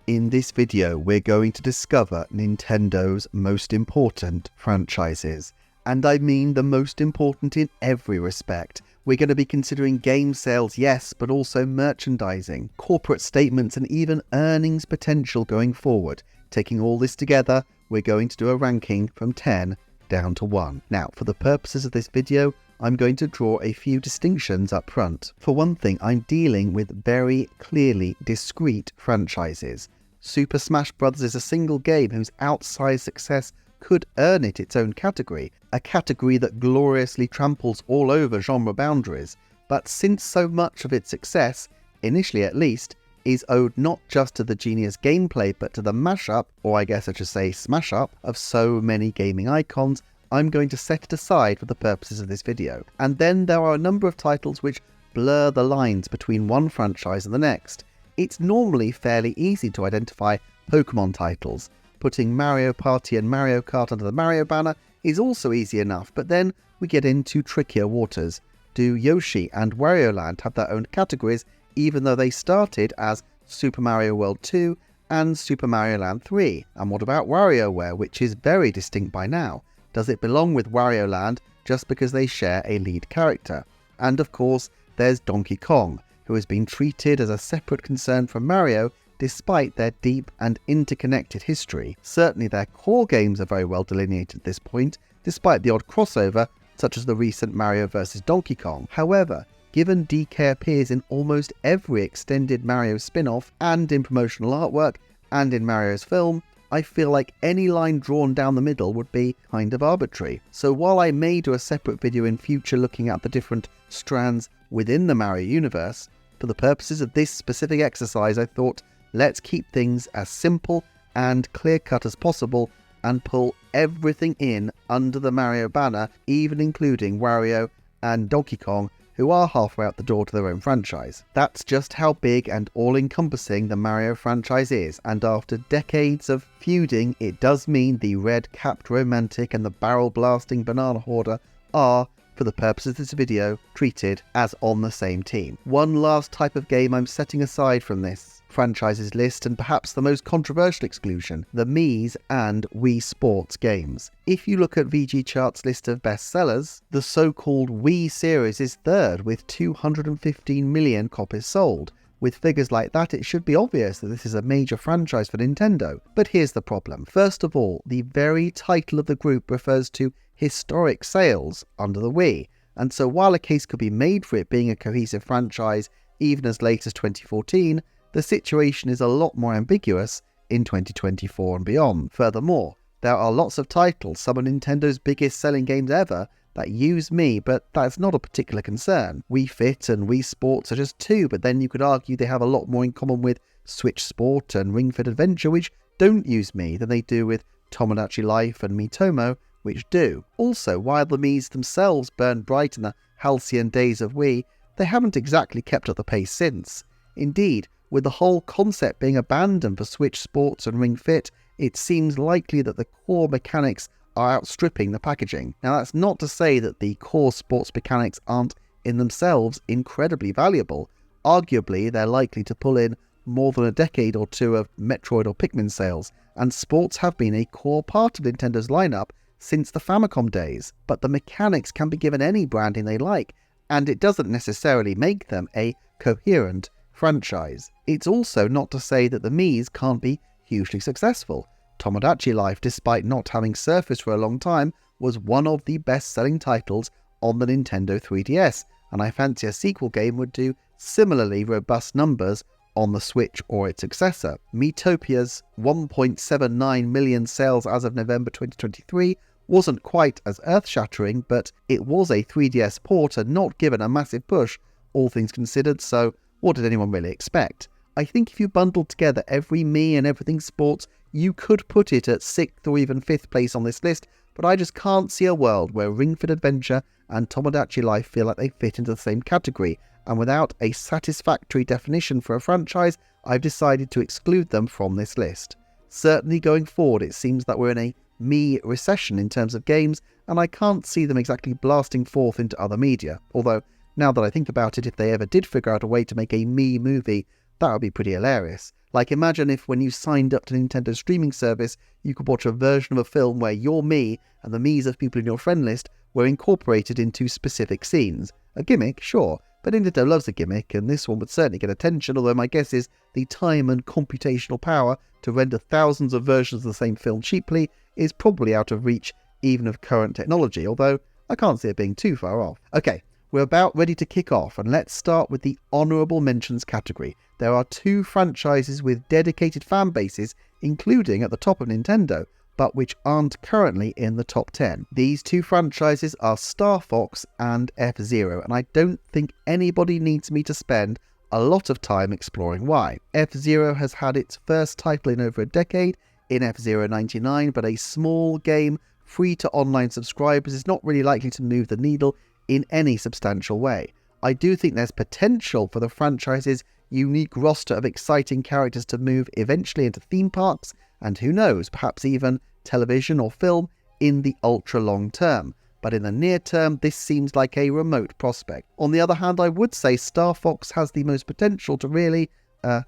In this video, we're going to discover Nintendo's most important franchises. And I mean the most important in every respect. We're going to be considering game sales, yes, but also merchandising, corporate statements, and even earnings potential going forward. Taking all this together, we're going to do a ranking from 10 down to 1. Now, for the purposes of this video, I'm going to draw a few distinctions up front. For one thing, I'm dealing with very clearly discrete franchises. Super Smash Bros. Is a single game whose outsized success could earn it its own category, a category that gloriously tramples all over genre boundaries. But since so much of its success, initially at least, is owed not just to the genius gameplay but to the mashup, or I guess I should say smash-up, of so many gaming icons, I'm going to set it aside for the purposes of this video. And then there are a number of titles which blur the lines between one franchise and the next. It's normally fairly easy to identify Pokemon titles. Putting Mario Party and Mario Kart under the Mario banner is also easy enough, but then we get into trickier waters. Do Yoshi and Wario Land have their own categories, even though they started as Super Mario World 2 and Super Mario Land 3? And what about WarioWare, which is very distinct by now? Does it belong with Wario Land just because they share a lead character? And of course, there's Donkey Kong, who has been treated as a separate concern from Mario despite their deep and interconnected history. Certainly their core games are very well delineated at this point, despite the odd crossover, such as the recent Mario vs Donkey Kong. However, given DK appears in almost every extended Mario spin-off and in promotional artwork and in Mario's film, I feel like any line drawn down the middle would be kind of arbitrary. So while I may do a separate video in future looking at the different strands within the Mario universe, for the purposes of this specific exercise I thought let's keep things as simple and clear-cut as possible and pull everything in under the Mario banner, even including Wario and Donkey Kong, who are halfway out the door to their own franchise. That's just how big and all-encompassing the Mario franchise is, and after decades of feuding, it does mean the red-capped romantic and the barrel-blasting banana hoarder are, for the purposes of this video, treated as on the same team. One last type of game I'm setting aside from this franchises list, and perhaps the most controversial exclusion, the Mii's and Wii Sports games. If you look at VG Chart's list of bestsellers, the so-called Wii series is third with 215 million copies sold. With figures like that, it should be obvious that this is a major franchise for Nintendo. But here's the problem. First of all, the very title of the group refers to historic sales under the Wii, and so while a case could be made for it being a cohesive franchise even as late as 2014, the situation is a lot more ambiguous in 2024 and beyond. Furthermore, there are lots of titles, some of Nintendo's biggest selling games ever, that use Mii, but that's not a particular concern. Wii Fit and Wii Sports are just two, but then you could argue they have a lot more in common with Switch Sport and Ring Fit Adventure, which don't use Mii, than they do with Tomodachi Life and Miitomo, which do. Also, while the Miis themselves burned bright in the halcyon days of Wii, they haven't exactly kept up the pace since. Indeed, with the whole concept being abandoned for Switch Sports and Ring Fit, it seems likely that the core mechanics are outstripping the packaging. Now, that's not to say that the core sports mechanics aren't in themselves incredibly valuable. Arguably, they're likely to pull in more than a decade or two of Metroid or Pikmin sales, and sports have been a core part of Nintendo's lineup since the Famicom days. But the mechanics can be given any branding they like, and it doesn't necessarily make them a coherent franchise. It's also not to say that the Mii's can't be hugely successful. Tomodachi Life, despite not having surfaced for a long time, was one of the best-selling titles on the Nintendo 3DS, and I fancy a sequel game would do similarly robust numbers on the Switch or its successor. Miitopia's 1.79 million sales as of November 2023 wasn't quite as earth-shattering, but it was a 3DS port and not given a massive push, all things considered, so what did anyone really expect? I think if you bundled together every Mii and everything sports, you could put it at 6th or even 5th place on this list, but I just can't see a world where Ring Fit Adventure and Tomodachi Life feel like they fit into the same category, and without a satisfactory definition for a franchise, I've decided to exclude them from this list. Certainly going forward, it seems that we're in a Mii recession in terms of games, and I can't see them exactly blasting forth into other media, although now that I think about it, if they ever did figure out a way to make a Mii movie, that would be pretty hilarious. Like, imagine if when you signed up to Nintendo's streaming service, you could watch a version of a film where your Mii and the Miis of people in your friend list were incorporated into specific scenes. A gimmick, sure, but Nintendo loves a gimmick, and this one would certainly get attention, although my guess is the time and computational power to render thousands of versions of the same film cheaply is probably out of reach even of current technology, although I can't see it being too far off. Okay, we're about ready to kick off, and let's start with the honourable mentions category. There are 2 franchises with dedicated fan bases, including at the top of Nintendo, but which aren't currently in the top 10. These 2 franchises are Star Fox and F-Zero, and I don't think anybody needs me to spend a lot of time exploring why. F-Zero has had its first title in over a decade in F-Zero 99, but a small game free to online subscribers is not really likely to move the needle in any substantial way. I do think there's potential for the franchise's unique roster of exciting characters to move eventually into theme parks, and who knows, perhaps even television or film in the ultra long term. But in the near term, this seems like a remote prospect. On the other hand, I would say Star Fox has the most potential to really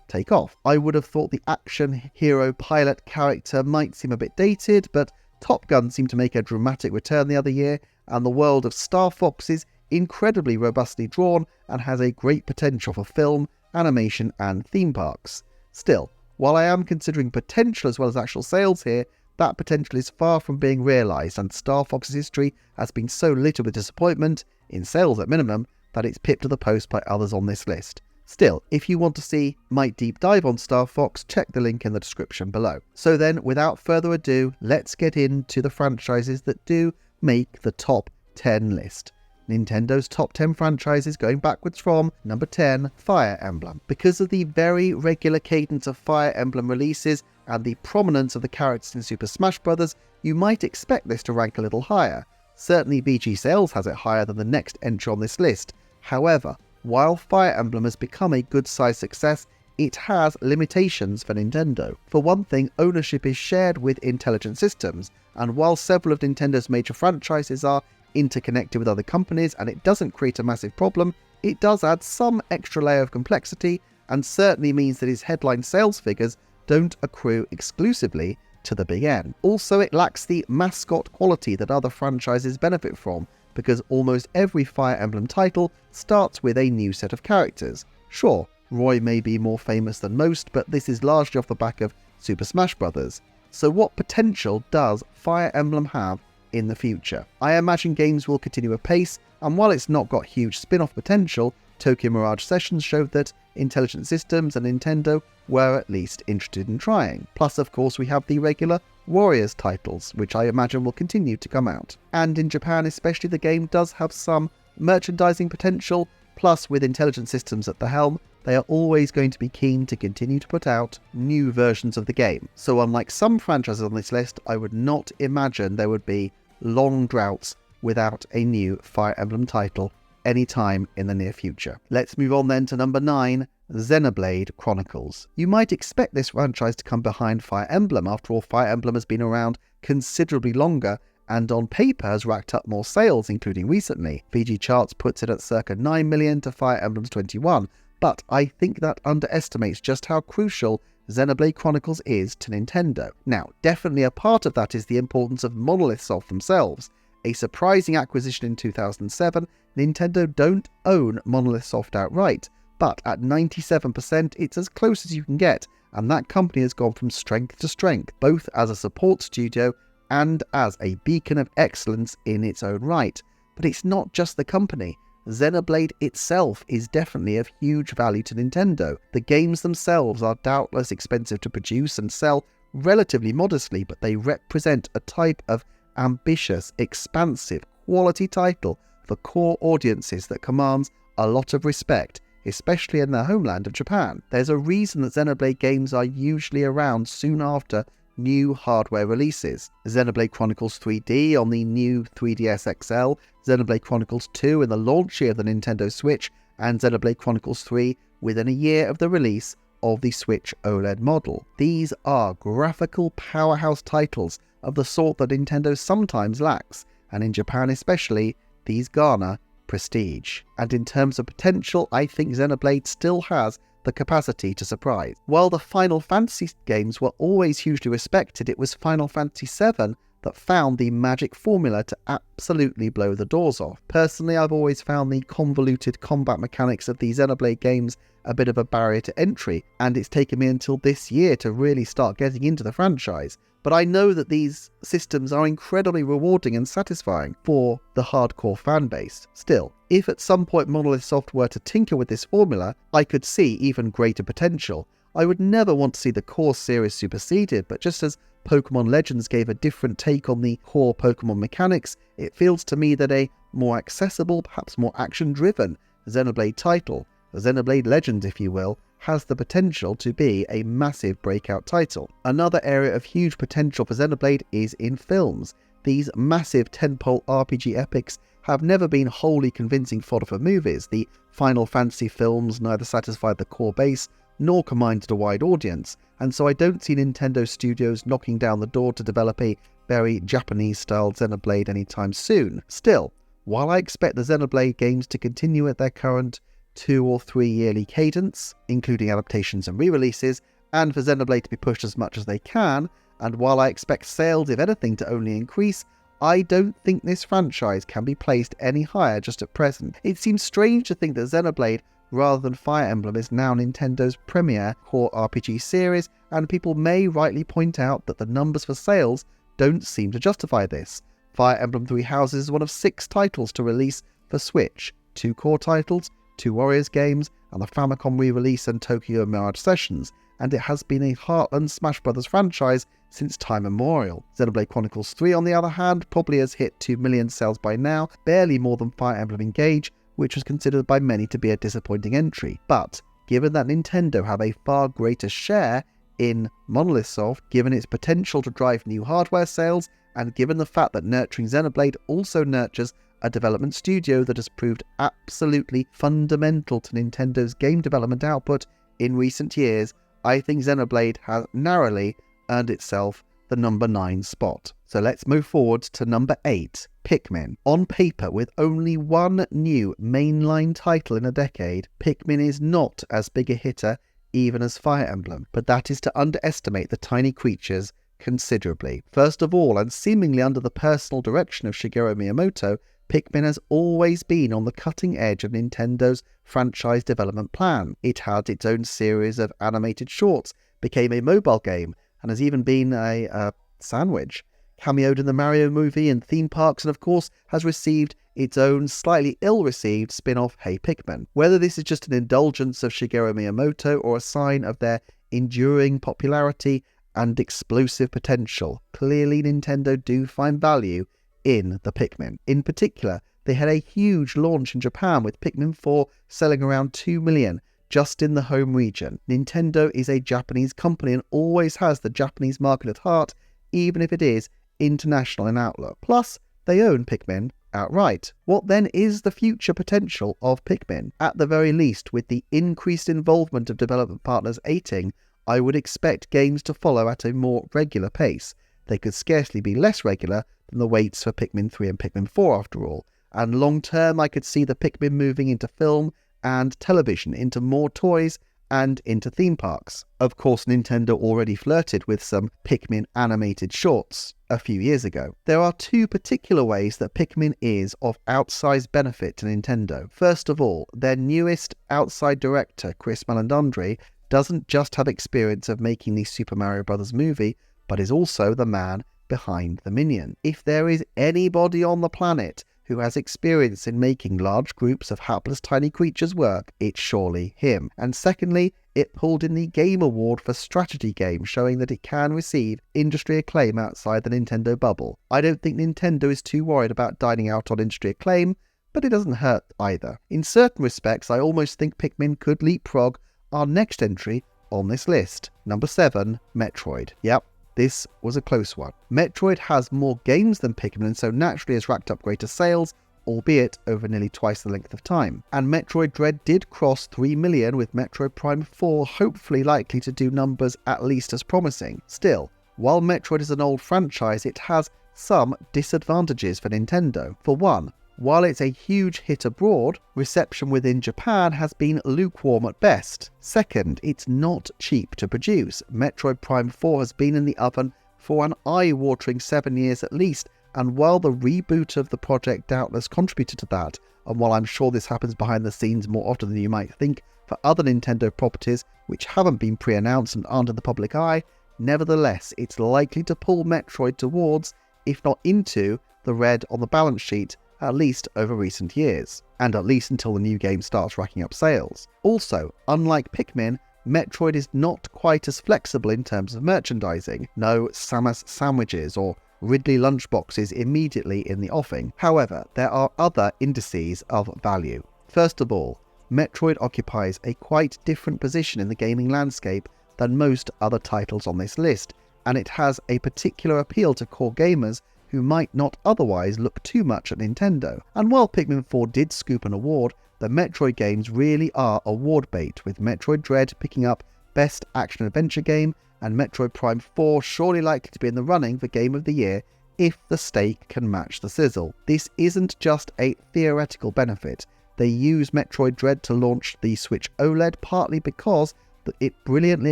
take off. I would have thought the action hero pilot character might seem a bit dated, but Top Gun seemed to make a dramatic return the other year, and the world of Star Fox is incredibly robustly drawn and has a great potential for film, animation and theme parks. Still, while I am considering potential as well as actual sales here, that potential is far from being realised, and Star Fox's history has been so littered with disappointment, in sales at minimum, that it's pipped to the post by others on this list. Still, if you want to see my deep dive on Star Fox, check the link in the description below. So then, without further ado, let's get into the franchises that do make the top 10 list. Nintendo's top 10 franchises, going backwards from number 10, Fire Emblem. Because of the very regular cadence of Fire Emblem releases and the prominence of the characters in Super Smash Bros., you might expect this to rank a little higher. Certainly VG Sales has it higher than the next entry on this list. However, while Fire Emblem has become a good-sized success, it has limitations for Nintendo. For one thing, ownership is shared with Intelligent Systems, and while several of Nintendo's major franchises are interconnected with other companies and it doesn't create a massive problem, it does add some extra layer of complexity and certainly means that its headline sales figures don't accrue exclusively to the big N. Also, it lacks the mascot quality that other franchises benefit from, because almost every Fire Emblem title starts with a new set of characters. Sure, Roy may be more famous than most, but this is largely off the back of Super Smash Bros. So what potential does Fire Emblem have in the future? I imagine games will continue apace, and while it's not got huge spin-off potential, Tokyo Mirage Sessions showed that Intelligent Systems and Nintendo were at least interested in trying. Plus, of course, we have the regular Warriors titles, which I imagine will continue to come out. And in Japan especially, the game does have some merchandising potential, plus with Intelligent Systems at the helm, they are always going to be keen to continue to put out new versions of the game. So unlike some franchises on this list, I would not imagine there would be long droughts without a new Fire Emblem title anytime in the near future. Let's move on then to number 9, Xenoblade Chronicles. You might expect this franchise to come behind Fire Emblem. After all, Fire Emblem has been around considerably longer and on paper has racked up more sales, including recently. VG Charts puts it at circa 9 million to Fire Emblem's 21, but I think that underestimates just how crucial Xenoblade Chronicles is to Nintendo. Now, definitely a part of that is the importance of Monolith Soft themselves. A surprising acquisition in 2007, Nintendo don't own Monolith Soft outright, but at 97% it's as close as you can get, and that company has gone from strength to strength, both as a support studio and as a beacon of excellence in its own right. But it's not just the company. Xenoblade itself is definitely of huge value to Nintendo. The games themselves are doubtless expensive to produce and sell relatively modestly, but they represent a type of ambitious, expansive, quality title for core audiences that commands a lot of respect, especially in their homeland of Japan. There's a reason that Xenoblade games are usually around soon after new hardware releases. Xenoblade Chronicles 3D on the new 3DS XL, Xenoblade Chronicles 2 in the launch year of the Nintendo Switch, and Xenoblade Chronicles 3 within a year of the release of the Switch OLED model. These are graphical powerhouse titles of the sort that Nintendo sometimes lacks, and in Japan especially, these garner prestige. And in terms of potential, I think Xenoblade still has the capacity to surprise. While the Final Fantasy games were always hugely respected, it was Final Fantasy VII that found the magic formula to absolutely blow the doors off. Personally, I've always found the convoluted combat mechanics of the Xenoblade games a bit of a barrier to entry, and it's taken me until this year to really start getting into the franchise. But I know that these systems are incredibly rewarding and satisfying for the hardcore fan base. Still, if at some point Monolith Soft were to tinker with this formula, I could see even greater potential. I would never want to see the core series superseded, but just as Pokemon Legends gave a different take on the core Pokemon mechanics, it feels to me that a more accessible, perhaps more action-driven Xenoblade title, the Xenoblade Legends if you will, has the potential to be a massive breakout title. Another area of huge potential for Xenoblade is in films. These massive tentpole RPG epics have never been wholly convincing fodder for movies. The Final Fantasy films neither satisfied the core base nor commanded a wide audience, and so I don't see Nintendo Studios knocking down the door to develop a very Japanese-styled Xenoblade anytime soon. Still, while I expect the Xenoblade games to continue at their current 2 or 3 yearly cadence, including adaptations and re-releases, and for Xenoblade to be pushed as much as they can, and while I expect sales, if anything, to only increase, I don't think this franchise can be placed any higher just at present. It seems strange to think that Xenoblade, rather than Fire Emblem, is now Nintendo's premier core RPG series, and people may rightly point out that the numbers for sales don't seem to justify this. Fire Emblem Three Houses is one of 6 titles to release for Switch, 2 core titles, 2 Warriors games, and the Famicom re-release and Tokyo Mirage Sessions, and it has been a Heartland Smash Bros. Franchise since time immemorial. Xenoblade Chronicles 3, on the other hand, probably has hit 2 million sales by now, barely more than Fire Emblem Engage, which was considered by many to be a disappointing entry. But given that Nintendo have a far greater share in Monolith Soft, given its potential to drive new hardware sales, and given the fact that nurturing Xenoblade also nurtures a development studio that has proved absolutely fundamental to Nintendo's game development output in recent years, I think Xenoblade has narrowly earned itself the number 9 spot. So let's move forward to number 8, Pikmin. On paper, with only one new mainline title in a decade, Pikmin is not as big a hitter even as Fire Emblem, but that is to underestimate the tiny creatures considerably. First of all, and seemingly under the personal direction of Shigeru Miyamoto, Pikmin has always been on the cutting edge of Nintendo's franchise development plan. It had its own series of animated shorts, became a mobile game, and has even been a sandwich. Cameoed in the Mario movie and theme parks, and of course has received its own slightly ill-received spin-off Hey Pikmin. Whether this is just an indulgence of Shigeru Miyamoto or a sign of their enduring popularity and explosive potential, clearly Nintendo do find value in the Pikmin. In particular, they had a huge launch in Japan with Pikmin 4 selling around 2 million just in the home region. Nintendo is a Japanese company and always has the Japanese market at heart, even if it is international in outlook. Plus, they own Pikmin outright. What then is the future potential of Pikmin? At the very least, with the increased involvement of development partners aiding, I would expect games to follow at a more regular pace. They could scarcely be less regular than the waits for Pikmin 3 and Pikmin 4 after all. And long term, I could see the Pikmin moving into film and television, into more toys, and into theme parks. Of course, Nintendo already flirted with some Pikmin animated shorts a few years ago. There are 2 particular ways that Pikmin is of outsized benefit to Nintendo. First of all, their newest outside director, Chris Meledandri, doesn't just have experience of making the Super Mario Bros. Movie, but is also the man behind the Minion. If there is anybody on the planet who has experience in making large groups of hapless tiny creatures work, it's surely him. And secondly, it pulled in the Game Award for Strategy Game, showing that it can receive industry acclaim outside the Nintendo bubble. I don't think Nintendo is too worried about dining out on industry acclaim, but it doesn't hurt either. In certain respects, I almost think Pikmin could leapfrog our next entry on this list. Number 7, Metroid. Yep. This was a close one. Metroid has more games than Pikmin and so naturally has racked up greater sales, albeit over nearly twice the length of time. And Metroid Dread did cross 3 million, with Metroid Prime 4 hopefully likely to do numbers at least as promising. Still, while Metroid is an old franchise, it has some disadvantages for Nintendo. For one, While it's a huge hit abroad, reception within Japan has been lukewarm at best. Second, it's not cheap to produce. Metroid Prime 4 has been in the oven for an eye-watering 7 years at least, and while the reboot of the project doubtless contributed to that, and while I'm sure this happens behind the scenes more often than you might think for other Nintendo properties which haven't been pre-announced and aren't in the public eye, nevertheless it's likely to pull Metroid towards, if not into, the red on the balance sheet, at least over recent years, and at least until the new game starts racking up sales. Also, unlike Pikmin, Metroid is not quite as flexible in terms of merchandising. No Samus sandwiches or Ridley lunchboxes immediately in the offing. However, there are other indices of value. First of all, Metroid occupies a quite different position in the gaming landscape than most other titles on this list, and it has a particular appeal to core gamers who might not otherwise look too much at Nintendo. And while Pikmin 4 did scoop an award, the Metroid games really are award bait, with Metroid Dread picking up Best Action Adventure Game, and Metroid Prime 4 surely likely to be in the running for Game of the Year if the steak can match the sizzle. This isn't just a theoretical benefit. They use Metroid Dread to launch the Switch OLED partly because it brilliantly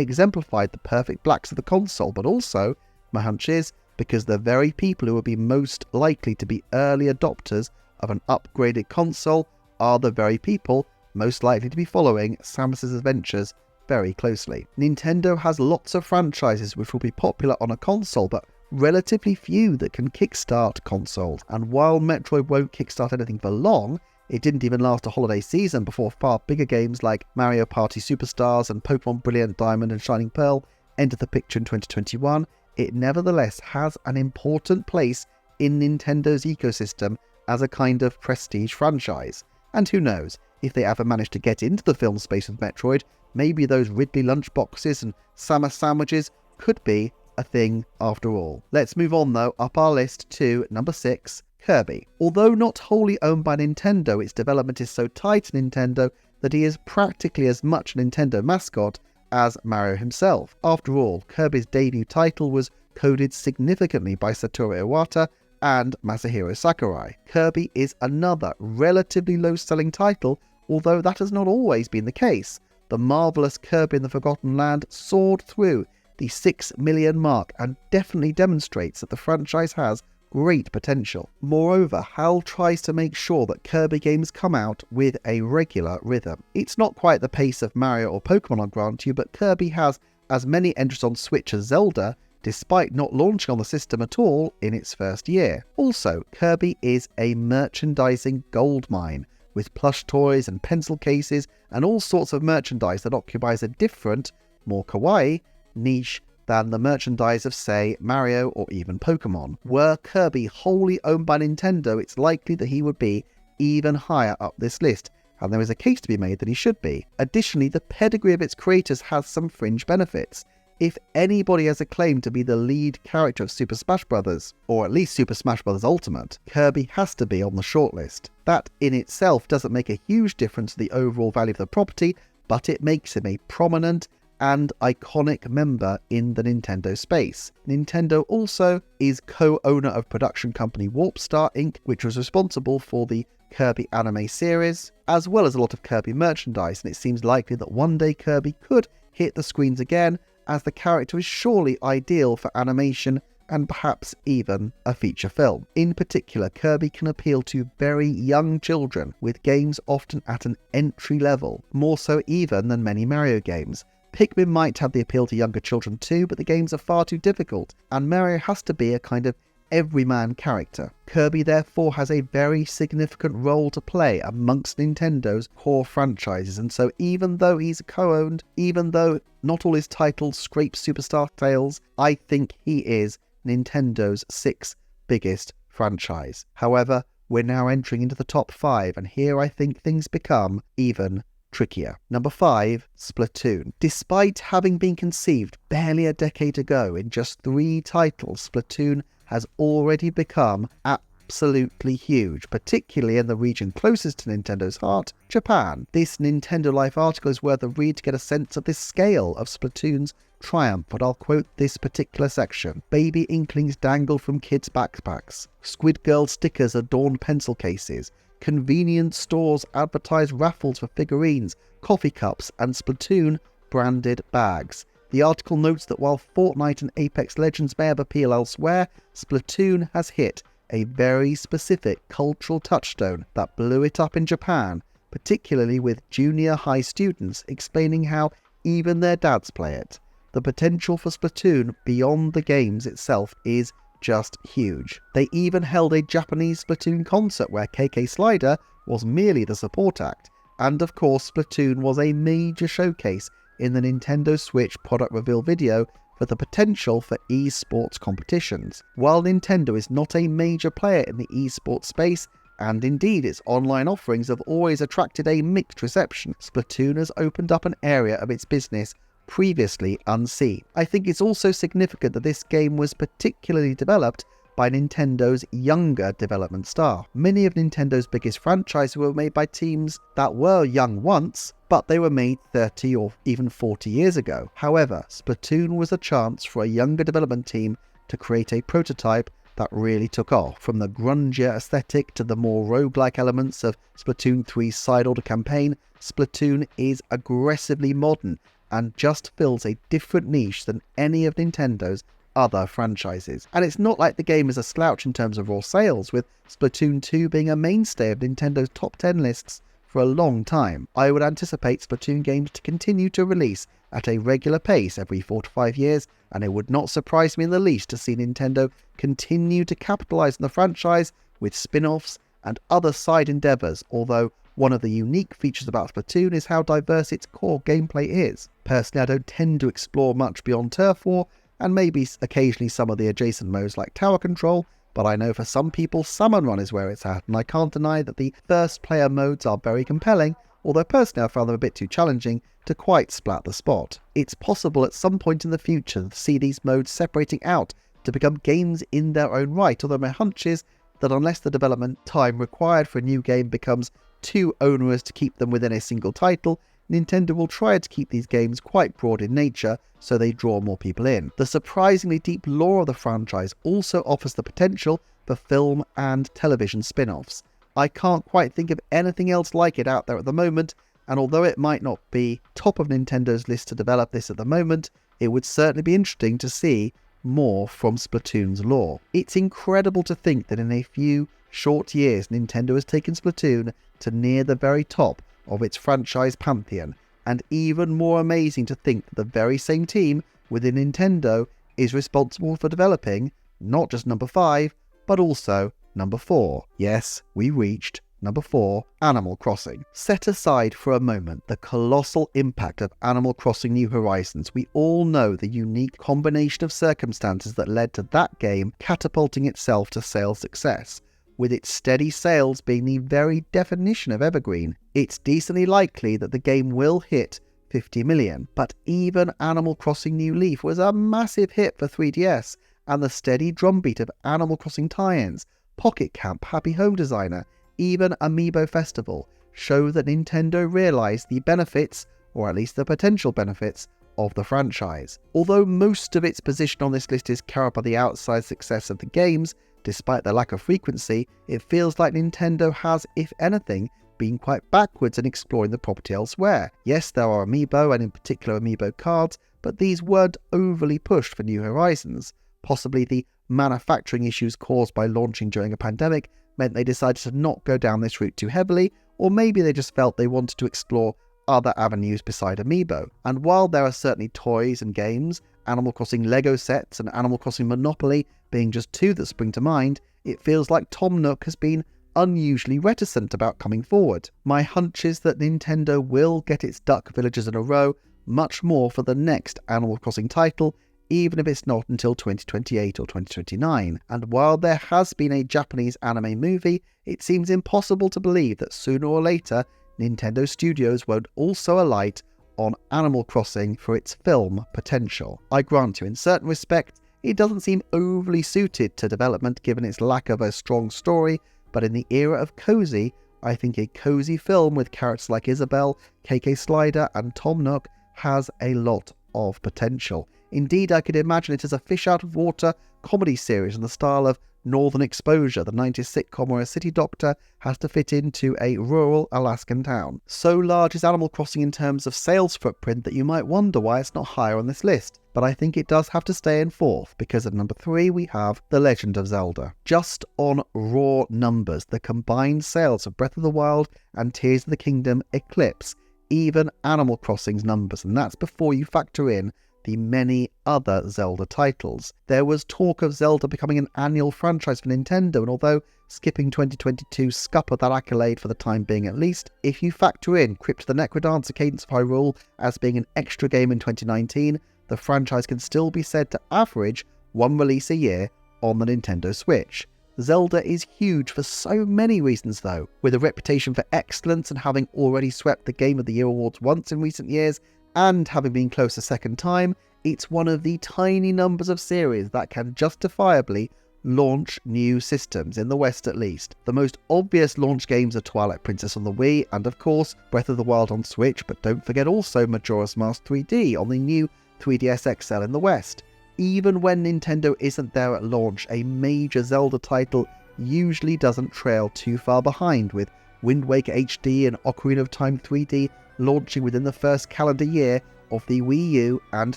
exemplified the perfect blacks of the console, but also, my hunch is, because the very people who will be most likely to be early adopters of an upgraded console are the very people most likely to be following Samus's adventures very closely. Nintendo has lots of franchises which will be popular on a console, but relatively few that can kickstart consoles. And while Metroid won't kickstart anything for long, it didn't even last a holiday season before far bigger games like Mario Party Superstars and Pokemon Brilliant Diamond and Shining Pearl entered the picture in 2021, it nevertheless has an important place in Nintendo's ecosystem as a kind of prestige franchise. And who knows, if they ever manage to get into the film space with Metroid, maybe those Ridley lunchboxes and Samus sandwiches could be a thing after all. Let's move on though, up our list to number 6, Kirby. Although not wholly owned by Nintendo, its development is so tied to Nintendo that he is practically as much a Nintendo mascot as Mario himself. After all, Kirby's debut title was coded significantly by Satoru Iwata and Masahiro Sakurai. Kirby is another relatively low-selling title, although that has not always been the case. The marvellous Kirby in the Forgotten Land soared through the 6 million mark and definitely demonstrates that the franchise has great potential. Moreover, HAL tries to make sure that Kirby games come out with a regular rhythm. It's not quite the pace of Mario or Pokemon, I'll grant you, but Kirby has as many entries on Switch as Zelda, despite not launching on the system at all in its first year. Also, Kirby is a merchandising goldmine, with plush toys and pencil cases and all sorts of merchandise that occupies a different, more kawaii niche than the merchandise of, say, Mario or even Pokemon. Were Kirby wholly owned by Nintendo, it's likely that he would be even higher up this list, and there is a case to be made that he should be. Additionally, the pedigree of its creators has some fringe benefits. If anybody has a claim to be the lead character of Super Smash Bros., or at least Super Smash Bros. Ultimate, Kirby has to be on the shortlist. That in itself doesn't make a huge difference to the overall value of the property, but it makes him a prominent and iconic member in the Nintendo space. Nintendo also is co-owner of production company Warp Star Inc., which was responsible for the Kirby anime series, as well as a lot of Kirby merchandise, and it seems likely that one day Kirby could hit the screens again, as the character is surely ideal for animation and perhaps even a feature film. In particular, Kirby can appeal to very young children, with games often at an entry level, more so even than many Mario games. Pikmin might have the appeal to younger children too, but the games are far too difficult, and Mario has to be a kind of everyman character. Kirby therefore has a very significant role to play amongst Nintendo's core franchises, and so even though he's co-owned, even though not all his titles scrape superstar sales, I think he is Nintendo's 6th biggest franchise. However, we're now entering into the top 5, and here I think things become even trickier. Number 5, Splatoon. Despite having been conceived barely a decade ago, in just 3 titles, Splatoon has already become absolutely huge, particularly in the region closest to Nintendo's heart, Japan. This Nintendo Life article is worth a read to get a sense of the scale of Splatoon's triumph, but I'll quote this particular section. Baby inklings dangle from kids' backpacks. Squid Girl stickers adorn pencil cases. convenience stores advertise raffles for figurines, coffee cups, and Splatoon branded bags. The article notes that while Fortnite and Apex Legends may have appeal elsewhere, Splatoon has hit a very specific cultural touchstone that blew it up in Japan, particularly with junior high students explaining how even their dads play it. The potential for Splatoon beyond the games itself is just huge. They even held a Japanese Splatoon concert where KK Slider was merely the support act, and of course Splatoon was a major showcase in the Nintendo Switch product reveal video for the potential for esports competitions. While Nintendo is not a major player in the esports space, and indeed its online offerings have always attracted a mixed reception, Splatoon has opened up an area of its business previously unseen. I think it's also significant that this game was particularly developed by Nintendo's younger development staff. Many of Nintendo's biggest franchises were made by teams that were young once, but they were made 30 or even 40 years ago. However, Splatoon was a chance for a younger development team to create a prototype that really took off. From the grungier aesthetic to the more roguelike elements of Splatoon 3's side-order campaign, Splatoon is aggressively modern and just fills a different niche than any of Nintendo's other franchises. And it's not like the game is a slouch in terms of raw sales, with Splatoon 2 being a mainstay of Nintendo's top 10 lists for a long time. I would anticipate Splatoon games to continue to release at a regular pace every 4 to 5 years, and it would not surprise me in the least to see Nintendo continue to capitalize on the franchise with spin-offs and other side endeavors, although one of the unique features about Splatoon is how diverse its core gameplay is. Personally, I don't tend to explore much beyond Turf War, and maybe occasionally some of the adjacent modes like Tower Control, but I know for some people Salmon Run is where it's at, and I can't deny that the first player modes are very compelling, although personally I found them a bit too challenging to quite splat the spot. It's possible at some point in the future to see these modes separating out to become games in their own right, although my hunch is that unless the development time required for a new game becomes too onerous to keep them within a single title, Nintendo will try to keep these games quite broad in nature so they draw more people in. The surprisingly deep lore of the franchise also offers the potential for film and television spin-offs. I can't quite think of anything else like it out there at the moment, and although it might not be top of Nintendo's list to develop this at the moment, it would certainly be interesting to see more from Splatoon's lore. It's incredible to think that in a few short years Nintendo has taken Splatoon to near the very top of its franchise pantheon, and even more amazing to think that the very same team within Nintendo is responsible for developing not just number 5, but also number 4. Yes, we reached number 4, Animal Crossing. Set aside for a moment the colossal impact of Animal Crossing New Horizons, we all know the unique combination of circumstances that led to that game catapulting itself to sales success. With its steady sales being the very definition of evergreen, it's decently likely that the game will hit 50 million. But even Animal Crossing New Leaf was a massive hit for 3DS, and the steady drumbeat of Animal Crossing tie-ins, Pocket Camp, Happy Home Designer, even Amiibo Festival show that Nintendo realised the benefits, or at least the potential benefits, of the franchise. Although most of its position on this list is carried by the outsized success of the games, despite their lack of frequency, it feels like Nintendo has, if anything, been quite backwards in exploring the property elsewhere. Yes, there are Amiibo, and in particular Amiibo cards, but these weren't overly pushed for New Horizons. Possibly the manufacturing issues caused by launching during a pandemic meant they decided to not go down this route too heavily, or maybe they just felt they wanted to explore other avenues beside Amiibo. And while there are certainly toys and games, Animal Crossing Lego sets and Animal Crossing Monopoly being just two that spring to mind, it feels like Tom Nook has been unusually reticent about coming forward. My hunch is that Nintendo will get its duck villagers in a row much more for the next Animal Crossing title, even if it's not until 2028 or 2029. And while there has been a Japanese anime movie, it seems impossible to believe that sooner or later Nintendo Studios won't also alight on Animal Crossing for its film potential. I grant you, in certain respects, it doesn't seem overly suited to development given its lack of a strong story, but in the era of cozy, I think a cozy film with characters like Isabelle, KK Slider and Tom Nook has a lot of potential. Indeed, I could imagine it as a fish-out-of-water comedy series in the style of Northern Exposure, the 90s sitcom where a city doctor has to fit into a rural Alaskan town. So large is Animal Crossing in terms of sales footprint that you might wonder why it's not higher on this list. But I think it does have to stay in fourth, because at number 3 we have The Legend of Zelda. Just on raw numbers, the combined sales of Breath of the Wild and Tears of the Kingdom eclipse even Animal Crossing's numbers, and that's before you factor in the many other Zelda titles. There was talk of Zelda becoming an annual franchise for Nintendo, and although skipping 2022 scuppered that accolade for the time being at least, if you factor in Crypt of the Necrodancer Cadence of Hyrule as being an extra game in 2019, the franchise can still be said to average one release a year on the Nintendo Switch. Zelda is huge for so many reasons though, with a reputation for excellence and having already swept the Game of the Year awards once in recent years, and having been close a second time, it's one of the tiny numbers of series that can justifiably launch new systems, in the West at least. The most obvious launch games are Twilight Princess on the Wii, and of course Breath of the Wild on Switch, but don't forget also Majora's Mask 3D on the new 3DS XL in the West. Even when Nintendo isn't there at launch, a major Zelda title usually doesn't trail too far behind, with Wind Waker HD and Ocarina of Time 3D launching within the first calendar year of the Wii U and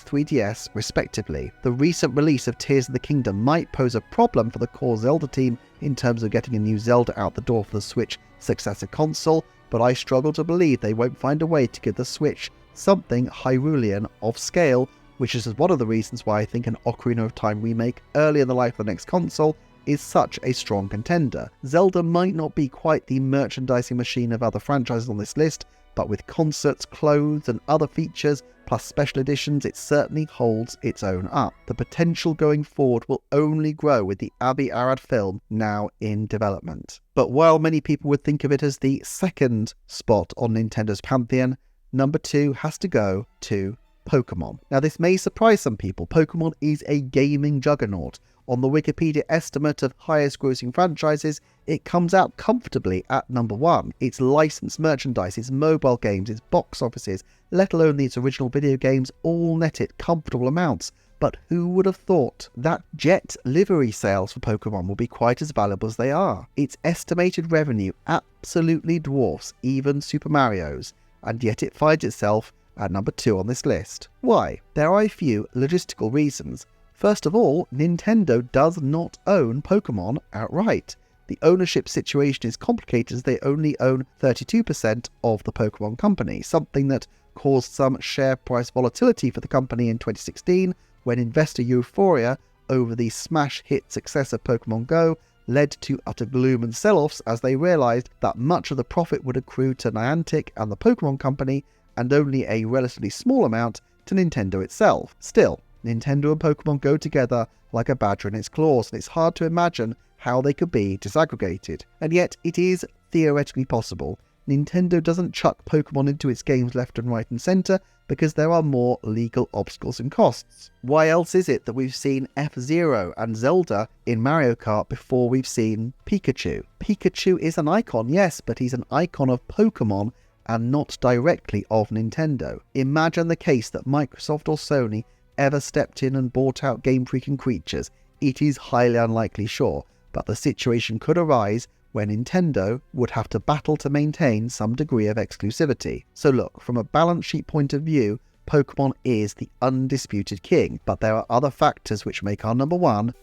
3DS respectively. The recent release of Tears of the Kingdom might pose a problem for the core Zelda team in terms of getting a new Zelda out the door for the Switch successor console, but I struggle to believe they won't find a way to give the Switch something Hyrulean of scale, which is one of the reasons why I think an Ocarina of Time remake early in the life of the next console is such a strong contender. Zelda might not be quite the merchandising machine of other franchises on this list, but with concerts, clothes and other features, plus special editions, it certainly holds its own up. The potential going forward will only grow with the Avi Arad film now in development. But while many people would think of it as the second spot on Nintendo's pantheon, number 2 has to go to Pokemon. Now this may surprise some people. Pokemon is a gaming juggernaut. On the Wikipedia estimate of highest grossing franchises, it comes out comfortably at number 1. Its licensed merchandise, its mobile games, its box offices, let alone its original video games, all net it comfortable amounts. But who would have thought that jet livery sales for Pokemon will be quite as valuable as they are? Its estimated revenue absolutely dwarfs even Super Mario's, and yet it finds itself at number 2 on this list. Why? There are a few logistical reasons. First of all, Nintendo does not own Pokemon outright. The ownership situation is complicated as they only own 32% of the Pokemon company, something that caused some share price volatility for the company in 2016 when investor euphoria over the smash hit success of Pokemon Go led to utter gloom and sell-offs as they realised that much of the profit would accrue to Niantic and the Pokemon company, and only a relatively small amount to Nintendo itself. Still, Nintendo and Pokemon go together like a badger in its claws, and it's hard to imagine how they could be disaggregated. And yet, it is theoretically possible. Nintendo doesn't chuck Pokemon into its games left and right and centre because there are more legal obstacles and costs. Why else is it that we've seen F-Zero and Zelda in Mario Kart before we've seen Pikachu? Pikachu is an icon, yes, but he's an icon of Pokemon and not directly of Nintendo. Imagine the case that Microsoft or Sony ever stepped in and bought out Game Freak and Creatures. It is highly unlikely, sure, but the situation could arise where Nintendo would have to battle to maintain some degree of exclusivity. So look, from a balance sheet point of view, Pokemon is the undisputed king, but there are other factors which make our number one,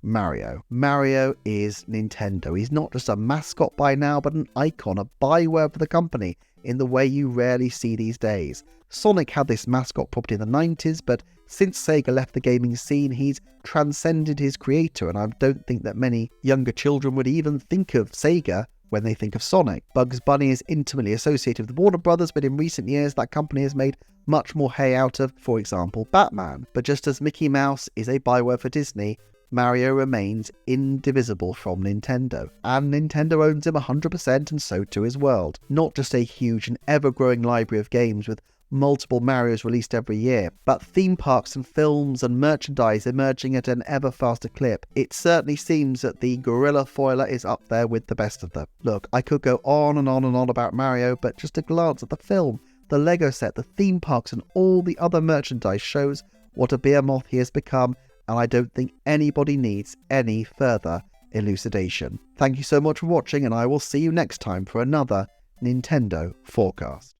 Mario. Mario is Nintendo. He's not just a mascot by now, but an icon, a byword for the company in the way you rarely see these days. Sonic had this mascot property in the 90s, but since Sega left the gaming scene, he's transcended his creator, and I don't think that many younger children would even think of Sega when they think of Sonic. Bugs Bunny is intimately associated with Warner Brothers, but in recent years that company has made much more hay out of, for example, Batman. But just as Mickey Mouse is a byword for Disney, Mario remains indivisible from Nintendo. And Nintendo owns him 100%, and so too his world. Not just a huge and ever-growing library of games with multiple Marios released every year, but theme parks and films and merchandise emerging at an ever faster clip. It certainly seems that the Gorilla Foiler is up there with the best of them. Look, I could go on and on and on about Mario, but just a glance at the film, the Lego set, the theme parks and all the other merchandise shows what a behemoth he has become, and I don't think anybody needs any further elucidation. Thank you so much for watching, and I will see you next time for another Nintendo Forecast.